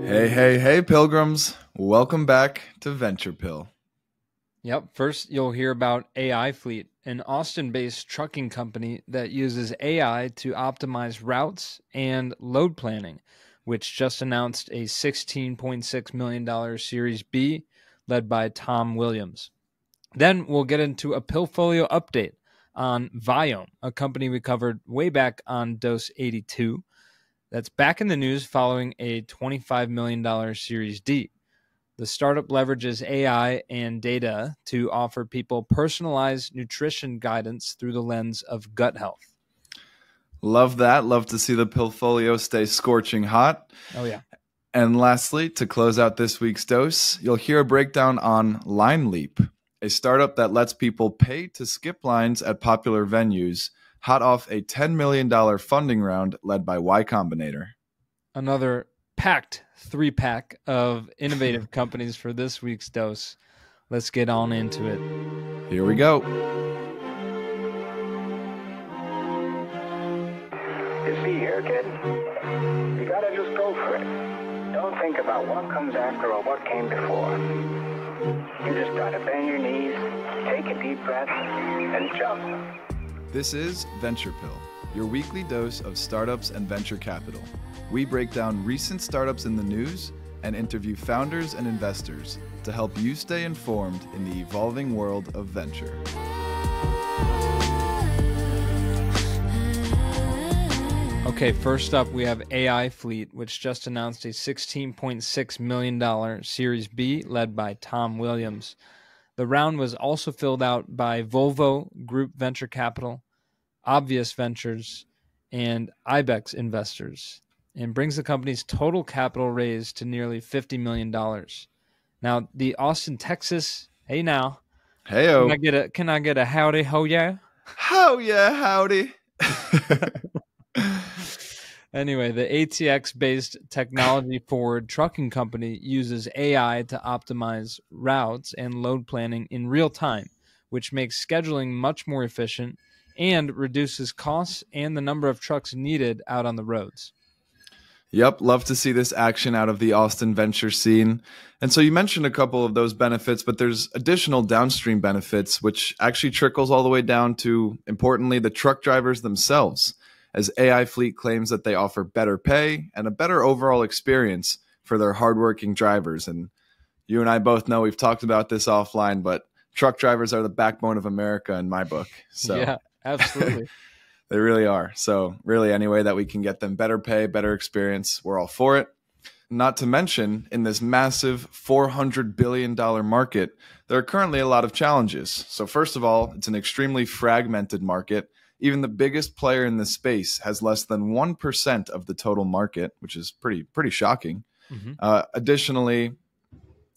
Hey, pilgrims. Welcome back to Venture Pill. Yep. First, you'll hear about Aifleet, an Austin-based trucking company that uses AI to optimize routes and load planning, which just announced a $16.6 million Series B led by Tom Williams. Then we'll get into a Pillfolio update on Viome, a company we covered way back on Dose 82. That's back in the news following a $25 million Series D. The startup leverages AI and data to offer people personalized nutrition guidance through the lens of gut health. Love that. Love to see the Pillfolio stay scorching hot. Oh, yeah. And lastly, to close out this week's dose, you'll hear a breakdown on LineLeap, a startup that lets people pay to skip lines at popular venues, hot off a $10 million funding round led by Y Combinator. Another packed 3-pack of innovative companies for this week's dose. Let's get on into it. Here we go. You see here, kid, you gotta just go for it. Don't think about what comes after or what came before. You just gotta bend your knees, take a deep breath, and jump. This is Venture Pill, your weekly dose of startups and venture capital. We break down recent startups in the news and interview founders and investors to help you stay informed in the evolving world of venture. Okay, first up, we have Aifleet, which just announced a $16.6 million Series B led by Tom Williams. The round was also filled out by Volvo Group Venture Capital, Obvious Ventures, and Ibex Investors, and brings the company's total capital raised to nearly $50 million. Now, the Austin, Texas, hey now. Hey-o. Can I get a howdy ho yeah? How yeah, howdy. Anyway, the ATX-based technology-forward trucking company uses AI to optimize routes and load planning in real time, which makes scheduling much more efficient and reduces costs and the number of trucks needed out on the roads. Yep, love to see this action out of the Austin venture scene. And so you mentioned a couple of those benefits, but there's additional downstream benefits, which actually trickles all the way down to, importantly, the truck drivers themselves, as Aifleet claims that they offer better pay and a better overall experience for their hardworking drivers. And you and I both know we've talked about this offline, but truck drivers are the backbone of America in my book. So yeah, absolutely. They really are. So really, any way that we can get them better pay, better experience, we're all for it. Not to mention, in this massive $400 billion market, there are currently a lot of challenges. So first of all, it's an extremely fragmented market. Even the biggest player in this space has less than 1% of the total market, which is pretty shocking. Mm-hmm. Additionally,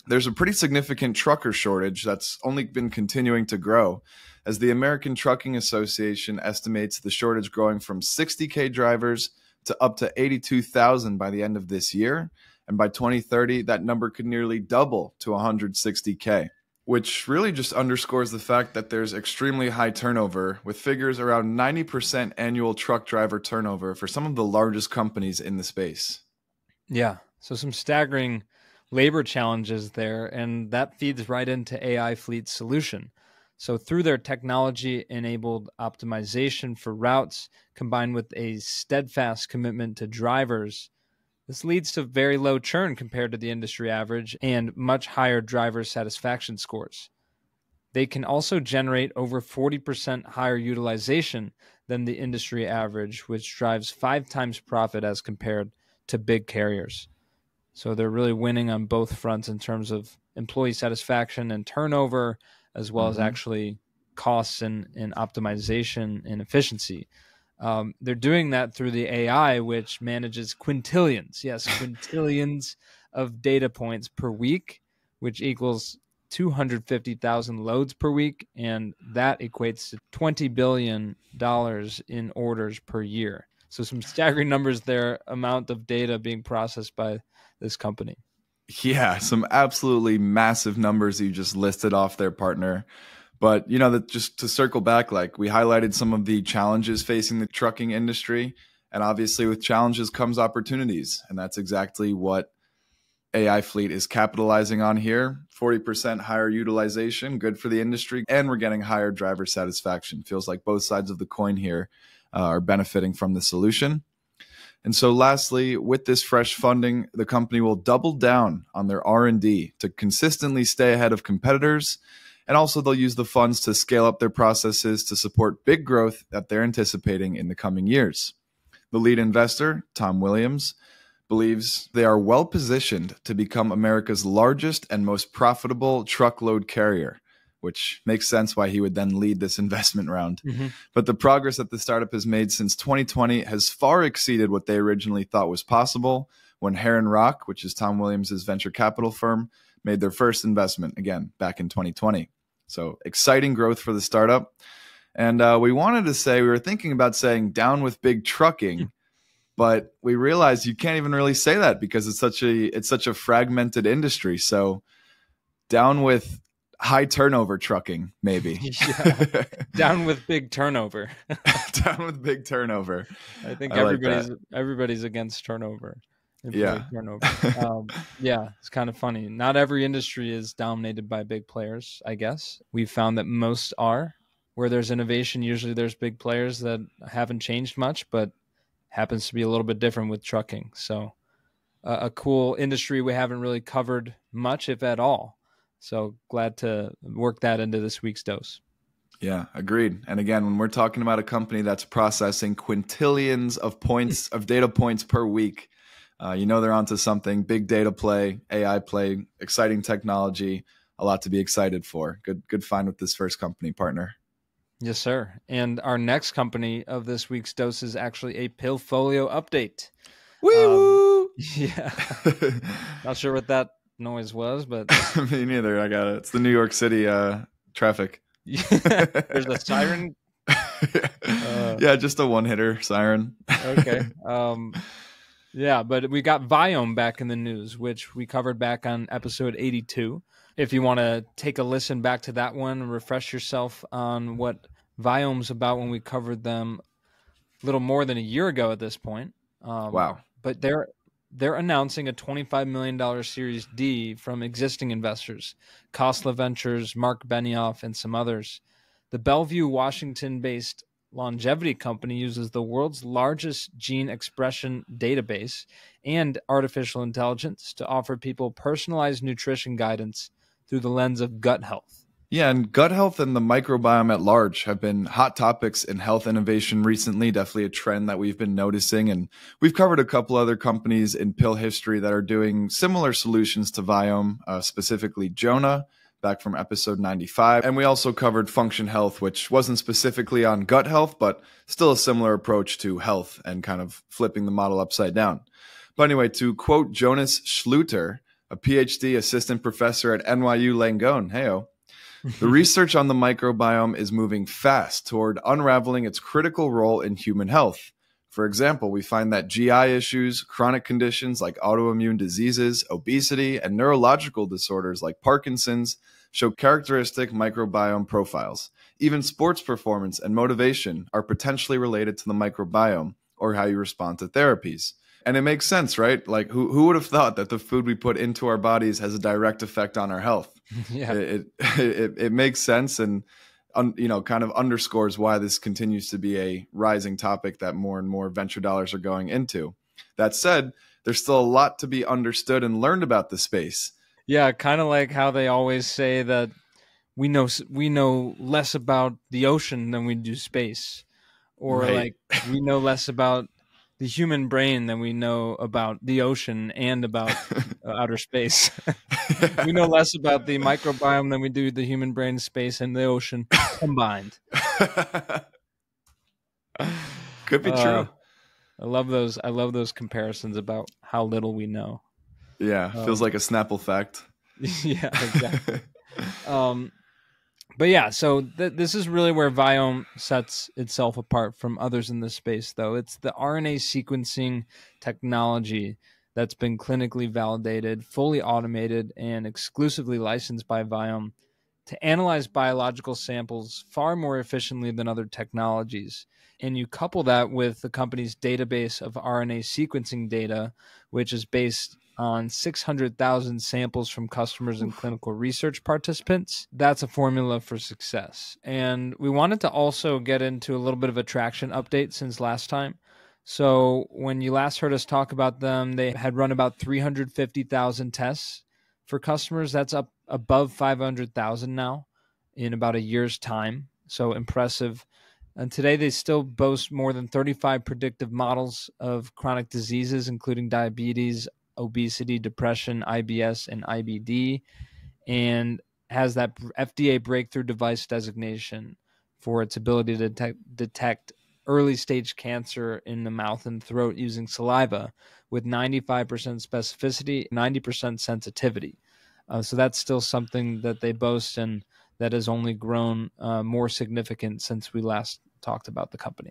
there's a pretty significant trucker shortage that's only been continuing to grow, as the American Trucking Association estimates the shortage growing from 60K drivers to up to 82,000 by the end of this year. And by 2030, that number could nearly double to 160K, which really just underscores the fact that there's extremely high turnover, with figures around 90% annual truck driver turnover for some of the largest companies in the space. Yeah, so some staggering labor challenges there, and that feeds right into Aifleet's solution. So through their technology-enabled optimization for routes, combined with a steadfast commitment to drivers, this leads to very low churn compared to the industry average and much higher driver satisfaction scores. They can also generate over 40% higher utilization than the industry average, which drives 5 times profit as compared to big carriers. So they're really winning on both fronts in terms of employee satisfaction and turnover, as well as actually costs and optimization and efficiency. They're doing that through the AI, which manages quintillions of data points per week, which equals 250,000 loads per week, and that equates to $20 billion in orders per year. So some staggering numbers there, amount of data being processed by this company. Yeah, some absolutely massive numbers you just listed off there, partner. But, just to circle back, like we highlighted some of the challenges facing the trucking industry. And obviously with challenges comes opportunities. And that's exactly what Aifleet is capitalizing on here. 40% higher utilization, good for the industry, and we're getting higher driver satisfaction. Feels like both sides of the coin here are benefiting from the solution. And so lastly, with this fresh funding, the company will double down on their R&D to consistently stay ahead of competitors. And also they'll use the funds to scale up their processes to support big growth that they're anticipating in the coming years. The lead investor, Tom Williams, believes they are well positioned to become America's largest and most profitable truckload carrier, which makes sense why he would then lead this investment round. But the progress that the startup has made since 2020 has far exceeded what they originally thought was possible when Herein, which is Tom Williams' venture capital firm, made their first investment, again, back in 2020. So exciting growth for the startup. And we wanted to say, we were thinking about saying down with big trucking, but we realized you can't even really say that because it's such a fragmented industry. So down with high turnover trucking, maybe. Yeah. Down with big turnover. Down with big turnover. I think like everybody's against turnover. Yeah. Turnover. Yeah, it's kind of funny. Not every industry is dominated by big players, I guess. We've found that most are. Where there's innovation, usually there's big players that haven't changed much, but happens to be a little bit different with trucking. So a cool industry we haven't really covered much, if at all. So glad to work that into this week's dose. Yeah, agreed. And again, when we're talking about a company that's processing quintillions of points of data points per week, they're onto something. Big data play, AI play, exciting technology, a lot to be excited for. Good find with this first company, partner. Yes, sir. And our next company of this week's dose is actually a Pillfolio update. Woo! Yeah. Not sure what that noise was, but me neither. I got it. It's the New York City traffic. There's a siren. Yeah, just a one-hitter siren. Okay. Yeah, but we got Viome back in the news, which we covered back on episode 82. If you want to take a listen back to that one and refresh yourself on what Viome's about when we covered them a little more than a year ago at this point. Wow. But they're announcing a $25 million Series D from existing investors, Khosla Ventures, Mark Benioff, and some others. The Bellevue, Washington-based longevity company uses the world's largest gene expression database and artificial intelligence to offer people personalized nutrition guidance through the lens of gut health. Yeah, and gut health and the microbiome at large have been hot topics in health innovation recently, definitely a trend that we've been noticing. And we've covered a couple other companies in pill history that are doing similar solutions to Viome, specifically Jonah, back from episode 95. And we also covered Function Health, which wasn't specifically on gut health, but still a similar approach to health and kind of flipping the model upside down. But anyway, to quote Jonas Schluter, a PhD assistant professor at NYU Langone, heyo, the research on the microbiome is moving fast toward unraveling its critical role in human health. For example, we find that GI issues, chronic conditions like autoimmune diseases, obesity, and neurological disorders like Parkinson's show characteristic microbiome profiles. Even sports performance and motivation are potentially related to the microbiome or how you respond to therapies. And it makes sense, right? Like who would have thought that the food we put into our bodies has a direct effect on our health? Yeah. It makes sense and kind of underscores why this continues to be a rising topic that more and more venture dollars are going into. That said, there's still a lot to be understood and learned about the space. Yeah, kind of like how they always say that we know less about the ocean than we do space, or Right. like we know less about the human brain than we know about the ocean and about outer space. We know less about the microbiome than we do the human brain, space, and the ocean combined. Could be true. I love those comparisons about how little we know. Yeah, feels like a Snapple fact. Yeah, exactly. But yeah, so this is really where Viome sets itself apart from others in this space, though. It's the RNA sequencing technology that's been clinically validated, fully automated, and exclusively licensed by Viome to analyze biological samples far more efficiently than other technologies. And you couple that with the company's database of RNA sequencing data, which is based on 600,000 samples from customers and clinical research participants. That's a formula for success. And we wanted to also get into a little bit of a traction update since last time. So when you last heard us talk about them, they had run about 350,000 tests for customers. That's up above 500,000 now in about a year's time. So impressive. And today they still boast more than 35 predictive models of chronic diseases, including diabetes, obesity, depression, IBS, and IBD, and has that FDA breakthrough device designation for its ability to detect early stage cancer in the mouth and throat using saliva with 95% specificity, 90% sensitivity. So that's still something that they boast, and that has only grown more significant since we last talked about the company.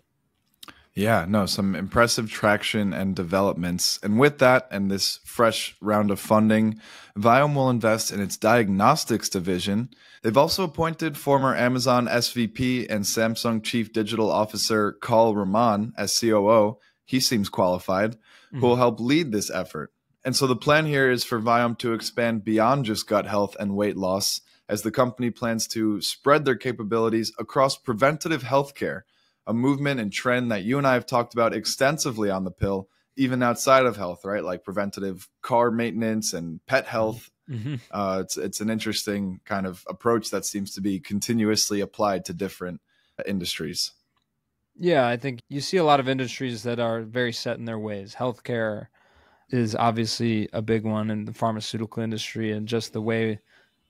Yeah, no, some impressive traction and developments. And with that and this fresh round of funding, Viome will invest in its diagnostics division. They've also appointed former Amazon SVP and Samsung Chief Digital Officer Kal Rahman as COO. He seems qualified, who will help lead this effort. And so the plan here is for Viome to expand beyond just gut health and weight loss, as the company plans to spread their capabilities across preventative healthcare, a movement and trend that you and I have talked about extensively on the pill, even outside of health, right? Like preventative car maintenance and pet health. It's an interesting kind of approach that seems to be continuously applied to different industries. Yeah, I think you see a lot of industries that are very set in their ways. Healthcare is obviously a big one, in the pharmaceutical industry, and just the way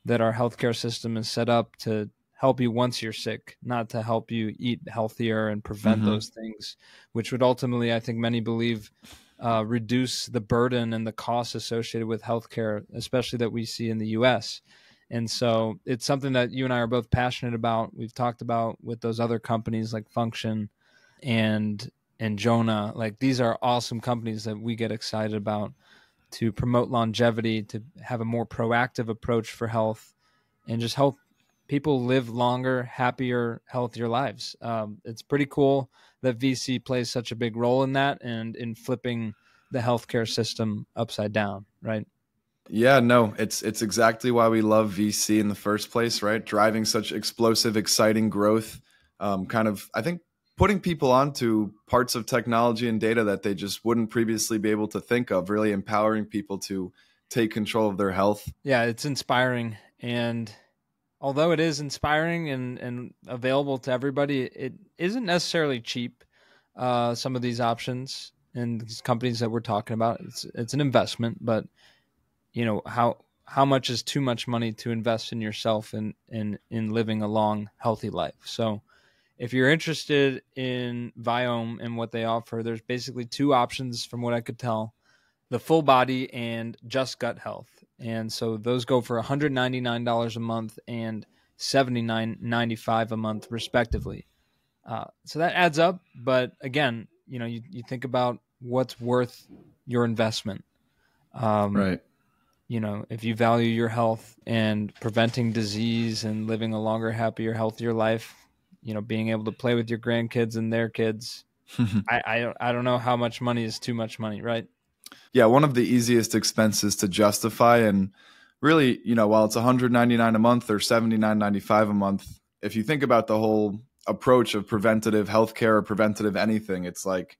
that our healthcare system is set up to help you once you're sick, not to help you eat healthier and prevent those things, which would ultimately, I think many believe, reduce the burden and the costs associated with healthcare, especially that we see in the US. And so it's something that you and I are both passionate about. We've talked about with those other companies like Function and Jonah. Like, these are awesome companies that we get excited about to promote longevity, to have a more proactive approach for health, and just help people live longer, happier, healthier lives. It's pretty cool that VC plays such a big role in that and in flipping the healthcare system upside down, right? Yeah, no, it's exactly why we love VC in the first place, right? Driving such explosive, exciting growth, kind of, I think, putting people onto parts of technology and data that they just wouldn't previously be able to think of, really empowering people to take control of their health. Yeah, it's inspiring. And although it is inspiring and available to everybody, it isn't necessarily cheap. Some of these options and these companies that we're talking about, it's an investment, but you know, how much is too much money to invest in yourself and in living a long, healthy life? So if you're interested in Viome and what they offer, there's basically two options from what I could tell: the full body and just gut health. And so those go for $199 a month and $79.95 a month, respectively. So that adds up. But again, you know, you think about what's worth your investment. Right. You know, if you value your health and preventing disease and living a longer, happier, healthier life, you know, being able to play with your grandkids and their kids, I don't know how much money is too much money, right? Yeah, one of the easiest expenses to justify. And really, you know, while it's $199 a month or $79.95 a month, if you think about the whole approach of preventative healthcare or preventative anything, it's like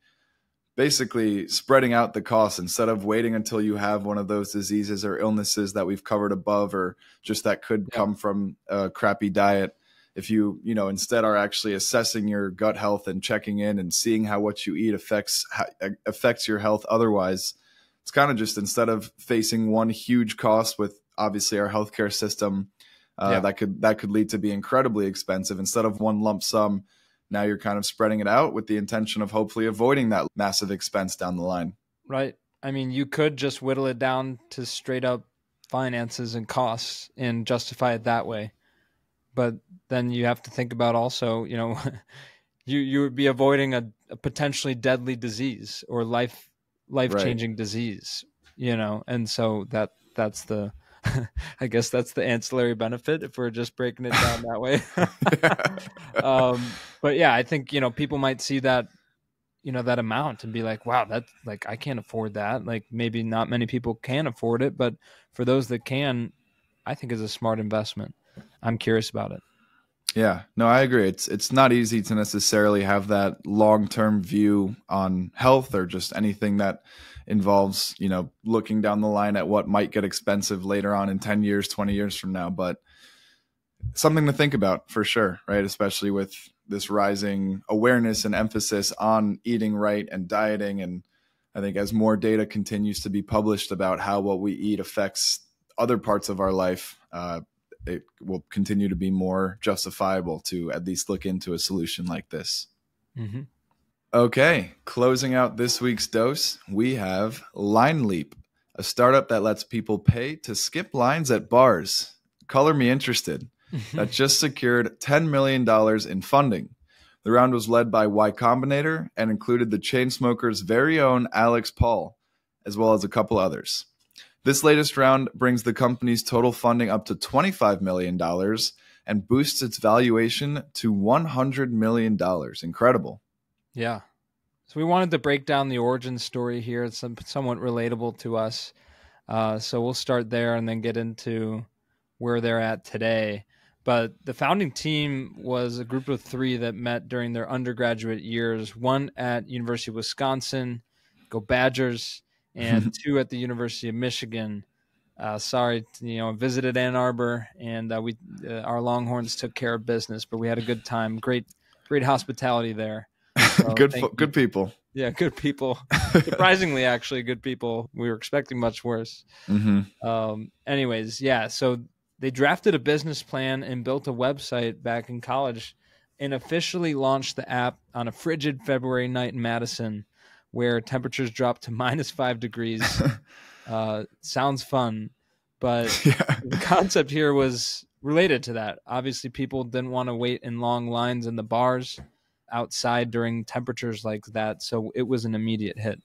basically spreading out the costs instead of waiting until you have one of those diseases or illnesses that we've covered above, or just that could come from a crappy diet. If you instead are actually assessing your gut health and checking in and seeing how what you eat affects your health otherwise, it's kind of just, instead of facing one huge cost with obviously our healthcare system, that could lead to be incredibly expensive. Instead of one lump sum, now you're kind of spreading it out with the intention of hopefully avoiding that massive expense down the line. Right. I mean, you could just whittle it down to straight up finances and costs and justify it that way. But then you have to think about also, you know, you would be avoiding a potentially deadly disease or life-changing disease, you know, and so that's the, I guess that's the ancillary benefit if we're just breaking it down that way. But yeah, I think, you know, people might see that that amount and be like, wow, that's like, I can't afford that. Like maybe not many people can afford it, but for those that can, I think is a smart investment. I'm curious about it. Yeah, no, I agree. It's not easy to necessarily have that long-term view on health or just anything that involves, looking down the line at what might get expensive later on in 10 years, 20 years from now. But something to think about for sure, right? Especially with this rising awareness and emphasis on eating right and dieting. And I think as more data continues to be published about how what we eat affects other parts of our life, it will continue to be more justifiable to at least look into a solution like this. Mm-hmm. Okay, closing out this week's dose, we have LineLeap, a startup that lets people pay to skip lines at bars. Color me interested. That just secured $10 million in funding. The round was led by Y Combinator and included the Chainsmokers' very own Alex Paul, as well as a couple others. This latest round brings the company's total funding up to $25 million and boosts its valuation to $100 million. Incredible. Yeah. So we wanted to break down the origin story here. It's somewhat relatable to us. So we'll start there and then get into where they're at today. But the founding team was a group of 3 that met during their undergraduate years, one at University of Wisconsin, go Badgers, and 2 at the University of Michigan. Visited Ann Arbor, and our Longhorns took care of business, but we had a good time. Great So good people. Yeah, good people. Surprisingly, actually, good people. We were expecting much worse. Mm-hmm. Anyways, yeah. So they drafted a business plan and built a website back in college, and officially launched the app on a frigid February night in Madison, where temperatures dropped to -5 degrees. Sounds fun, but the concept here was related to that. Obviously, people didn't want to wait in long lines in the bars outside during temperatures like that, so it was an immediate hit.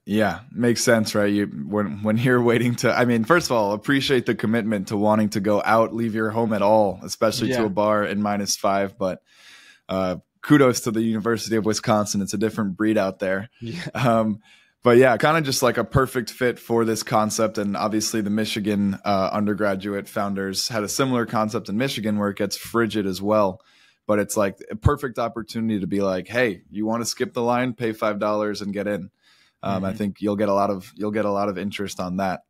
Yeah, makes sense, right? When you're waiting to, first of all, appreciate the commitment to wanting to go out, leave your home at all, especially to a bar in -5. But kudos to the University of Wisconsin. It's a different breed out there. Yeah. But yeah, kind of just like a perfect fit for this concept. And obviously the Michigan undergraduate founders had a similar concept in Michigan where it gets frigid as well. But it's like a perfect opportunity to be like, hey, you want to skip the line, pay $5 and get in. I think you'll get a lot of interest on that.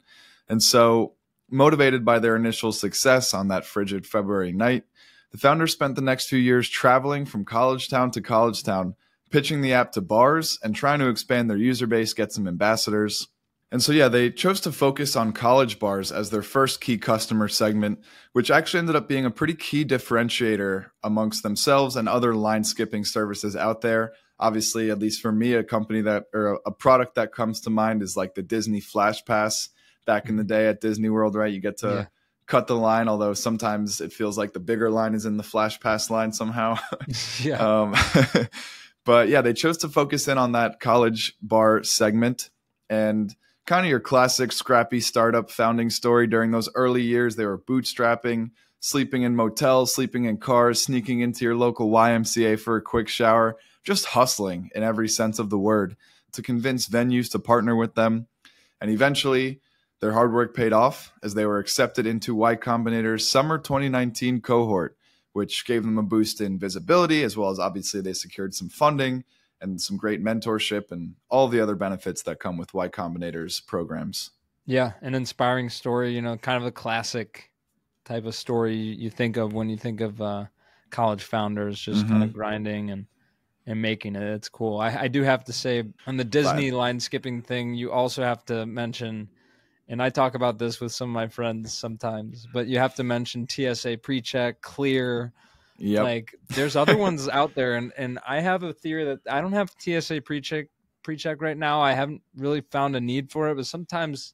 And so, motivated by their initial success on that frigid February night, the founders spent the next few years traveling from college town to college town, pitching the app to bars and trying to expand their user base, get some ambassadors. And so, yeah, they chose to focus on college bars as their first key customer segment, which actually ended up being a pretty key differentiator amongst themselves and other line skipping services out there. Obviously, at least for me, a product that comes to mind is like the Disney Flash Pass back in the day at Disney World, right? You get to cut the line, although sometimes it feels like the bigger line is in the Flash Pass line somehow. But yeah, they chose to focus in on that college bar segment and kind of your classic scrappy startup founding story. During those early years, they were bootstrapping, sleeping in motels, sleeping in cars, sneaking into your local YMCA for a quick shower, just hustling in every sense of the word to convince venues to partner with them. And eventually, their hard work paid off as they were accepted into Y Combinator's summer 2019 cohort, which gave them a boost in visibility, as well as obviously they secured some funding and some great mentorship and all the other benefits that come with Y Combinator's programs. Yeah, an inspiring story, kind of a classic type of story you think of when you think of college founders, just kind of grinding and making it. It's cool. I do have to say, on the Disney line skipping thing, you also have to mention, and I talk about this with some of my friends sometimes, but you have to mention TSA PreCheck, Clear. Yep. Like there's other ones out there, and I have a theory that I don't have TSA PreCheck right now. I haven't really found a need for it, but sometimes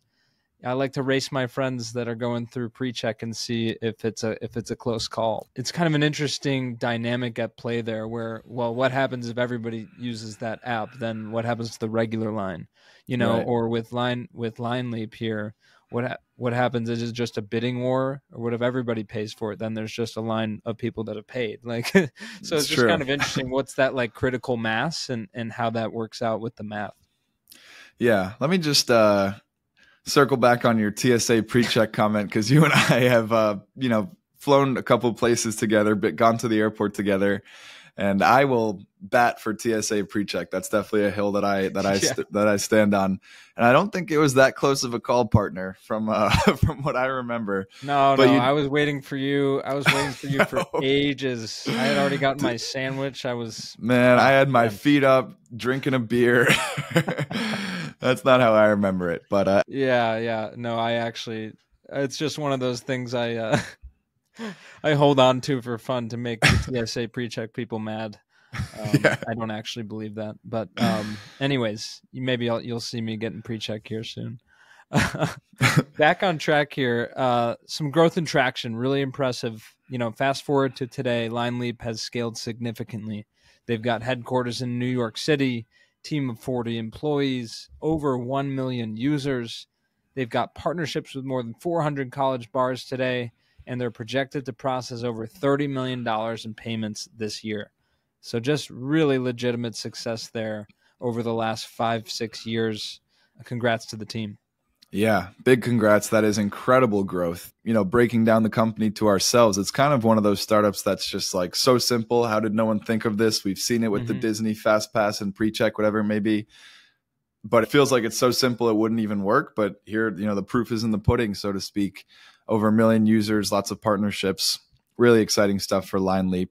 I like to race my friends that are going through pre-check and see if it's a close call. It's kind of an interesting dynamic at play there where, well, what happens if everybody uses that app? Then what happens to the regular line? Right. Or with LineLeap here, what happens is it just a bidding war, or what if everybody pays for it? Then there's just a line of people that have paid. Like, so it's just true. kind of interesting. What's that like critical mass and how that works out with the math? Yeah. Let me just circle back on your TSA pre-check comment, because you and I have, flown a couple places together, but gone to the airport together. And I will bat for TSA pre-check. That's definitely a hill that I stand on. And I don't think it was that close of a call, partner, from from what I remember. No, I was waiting for you. I was waiting for you for ages. I had already gotten my sandwich. I had my feet up, drinking a beer. That's not how I remember it. But yeah. No, it's just one of those things I hold on to for fun to make the TSA pre-check people mad. I don't actually believe that, but anyways, maybe you'll see me getting pre-check here soon. Back on track here. Some growth and traction, really impressive. Fast forward to today, LineLeap has scaled significantly. They've got headquarters in New York City, team of 40 employees, over 1 million users. They've got partnerships with more than 400 college bars today, and they're projected to process over $30 million in payments this year. So just really legitimate success there over the last 5-6 years. Congrats to the team. Yeah, big congrats. That is incredible growth. Breaking down the company to ourselves, it's kind of one of those startups that's just like so simple. How did no one think of this? We've seen it with the Disney Fast Pass and pre-check, whatever it may be. But it feels like it's so simple it wouldn't even work. But here, the proof is in the pudding, so to speak. Over 1 million users, lots of partnerships, really exciting stuff for LineLeap.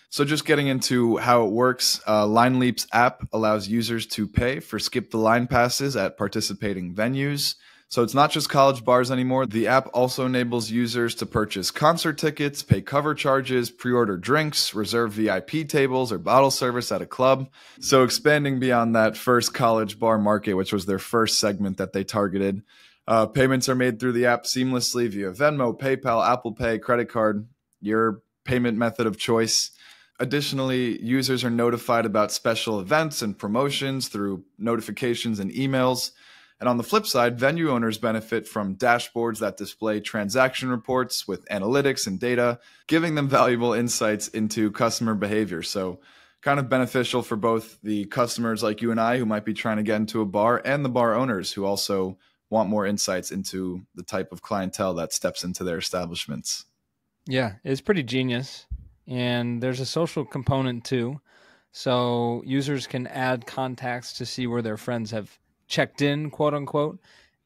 So just getting into how it works, LineLeap's app allows users to pay for skip the line passes at participating venues. So it's not just college bars anymore. The app also enables users to purchase concert tickets, pay cover charges, pre-order drinks, reserve VIP tables or bottle service at a club. So expanding beyond that first college bar market, which was their first segment that they targeted. Payments are made through the app seamlessly via Venmo, PayPal, Apple Pay, credit card, your payment method of choice. Additionally, users are notified about special events and promotions through notifications and emails. And on the flip side, venue owners benefit from dashboards that display transaction reports with analytics and data, giving them valuable insights into customer behavior. So kind of beneficial for both the customers like you and I who might be trying to get into a bar, and the bar owners who also want more insights into the type of clientele that steps into their establishments. Yeah, it's pretty genius. And there's a social component too. So users can add contacts to see where their friends have checked in, quote unquote,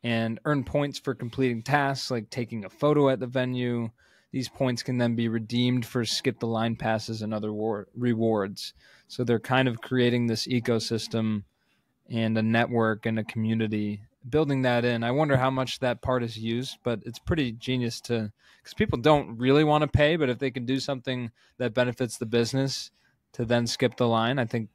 and earn points for completing tasks like taking a photo at the venue. These points can then be redeemed for skip the line passes and other rewards. So they're kind of creating this ecosystem and a network and a community, building that in. I wonder how much that part is used, but it's pretty genius because people don't really want to pay, but if they can do something that benefits the business to then skip the line, I think,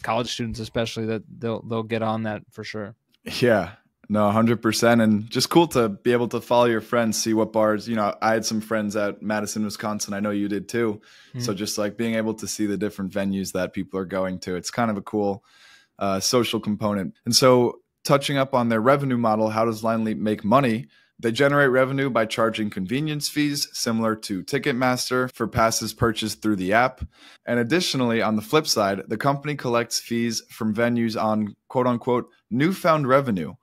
college students especially, that they'll get on that for sure. Yeah, no, 100%. And just cool to be able to follow your friends, see what bars, I had some friends at Madison, Wisconsin. I know you did too. So just like being able to see the different venues that people are going to, it's kind of a cool social component. And so touching up on their revenue model, how does LineLeap make money? They generate revenue by charging convenience fees similar to Ticketmaster for passes purchased through the app. And additionally, on the flip side, the company collects fees from venues on quote unquote newfound revenue,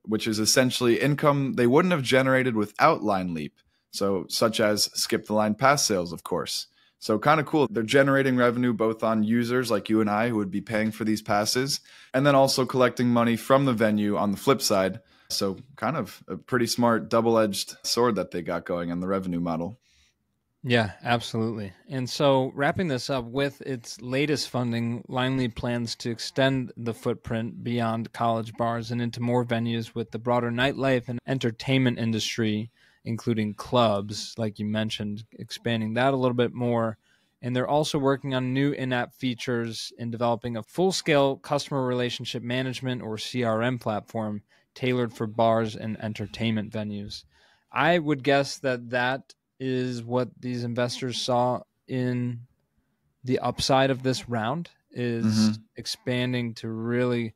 which is essentially income they wouldn't have generated without LineLeap. So such as skip the line pass sales, of course. So kind of cool. They're generating revenue both on users like you and I who would be paying for these passes, and then also collecting money from the venue on the flip side. So kind of a pretty smart double-edged sword that they got going on the revenue model. Yeah, absolutely. And so wrapping this up with its latest funding, LineLeap plans to extend the footprint beyond college bars and into more venues with the broader nightlife and entertainment industry, including clubs, like you mentioned, expanding that a little bit more. And they're also working on new in-app features and developing a full-scale customer relationship management or CRM platform tailored for bars and entertainment venues. I would guess that that is what these investors saw in the upside of this round, is expanding to really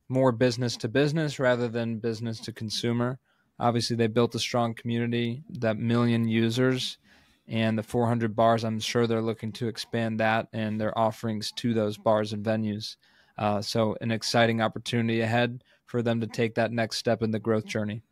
more business to business rather than business to consumer. Obviously, they built a strong community, that 1 million users, and the 400 bars. I'm sure they're looking to expand that and their offerings to those bars and venues. So an exciting opportunity ahead for them to take that next step in the growth journey.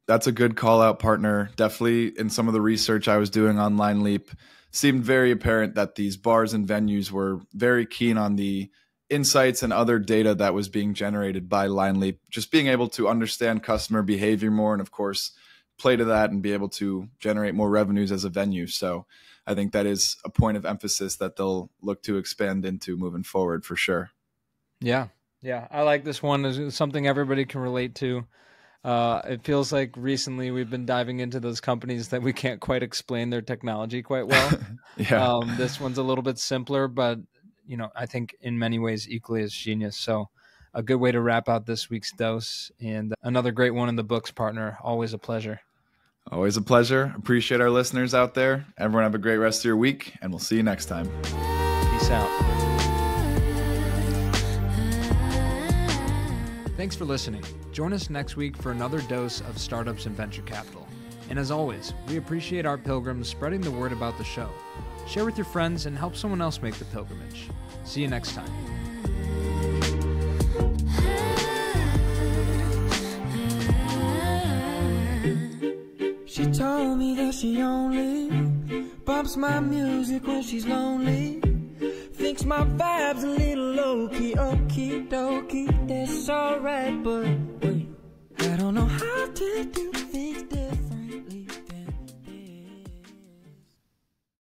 That's a good call out, partner. Definitely in some of the research I was doing on LineLeap, seemed very apparent that these bars and venues were very keen on the insights and other data that was being generated by LineLeap, just being able to understand customer behavior more and, of course, play to that and be able to generate more revenues as a venue. So I think that is a point of emphasis that they'll look to expand into moving forward for sure. Yeah. I like this one. It's something everybody can relate to. It feels like recently we've been diving into those companies that we can't quite explain their technology quite well. This one's a little bit simpler, but I think in many ways equally as genius. So a good way to wrap out this week's dose, and another great one in the books, partner. Always a pleasure. Always a pleasure. Appreciate our listeners out there. Everyone have a great rest of your week, and we'll see you next time. Peace out. Thanks for listening. Join us next week for another dose of startups and venture capital. And as always, we appreciate our pilgrims spreading the word about the show. Share with your friends and help someone else make the pilgrimage. See you next time. She told me that she only bumps my music when she's lonely. Thinks my vibe's a little low-key, okie dokie, that's alright, but wait, I don't know how to do